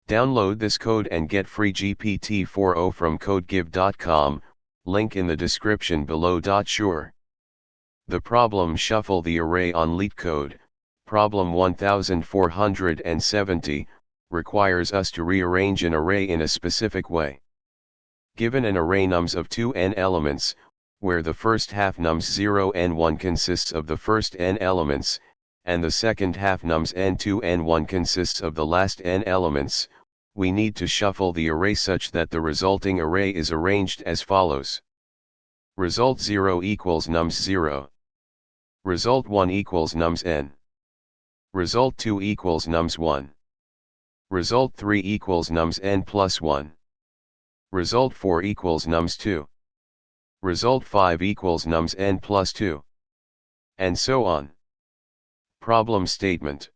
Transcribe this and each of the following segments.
Download this code and get free GPT-4o from codegive.com, link in the description below. Sure. The problem: shuffle the array on LeetCode. Problem 1470 requires us to rearrange an array in a specific way. Given an array nums of 2n elements, where the first half nums 0 and 1 consists of the first n elements, and the second half nums n2 and 1 consists of the last n elements, we need to shuffle the array such that the resulting array is arranged as follows. Result 0 equals nums 0. Result 1 equals nums n. Result 2 equals nums 1. Result 3 equals nums n plus 1. Result 4 equals nums 2. Result 5 equals nums n plus 2. And so on. Problem statement.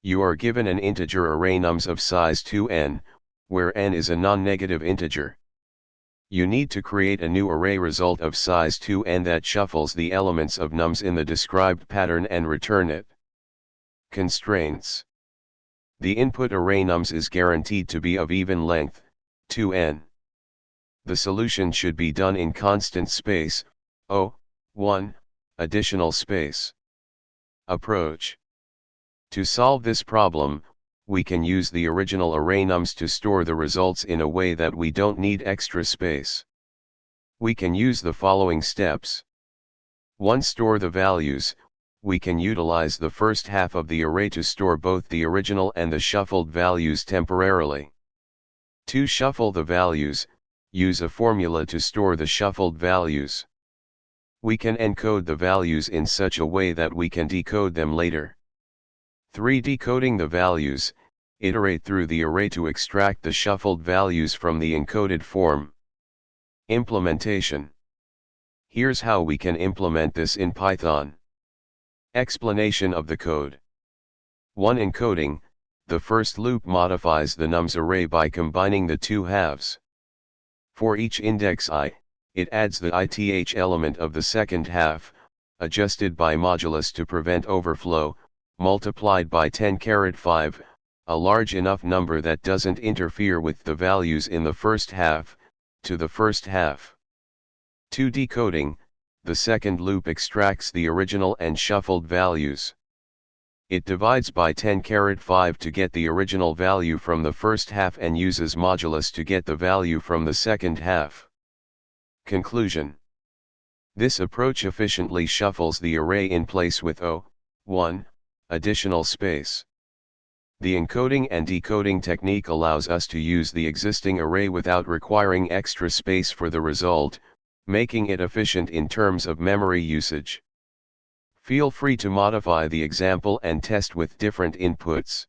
You are given an integer array nums of size 2n, where n is a non-negative integer. You need to create a new array result of size 2n that shuffles the elements of nums in the described pattern and return it. Constraints. The input array nums is guaranteed to be of even length, 2n. The solution should be done in constant space, 1, additional space. Approach. To solve this problem, we can use the original array nums to store the results in a way that we don't need extra space. We can use the following steps. 1. Store the values. We can utilize the first half of the array to store both the original and the shuffled values temporarily. 2. Shuffle the values. Use a formula to store the shuffled values. We can encode the values in such a way that we can decode them later. 3. Decoding the values. Iterate through the array to extract the shuffled values from the encoded form. Implementation. Here's how we can implement this in Python. Explanation of the code. 1. Encoding. The first loop modifies the nums array by combining the two halves. For each index I, it adds the ith element of the second half, adjusted by modulus to prevent overflow, multiplied by 10⁵, a large enough number that doesn't interfere with the values in the first half, to the first half. 2. Decoding. The second loop extracts the original and shuffled values. It divides by 10⁵ to get the original value from the first half and uses modulus to get the value from the second half. Conclusion. This approach efficiently shuffles the array in place with 1, additional space. The encoding and decoding technique allows us to use the existing array without requiring extra space for the result, making it efficient in terms of memory usage. Feel free to modify the example and test with different inputs.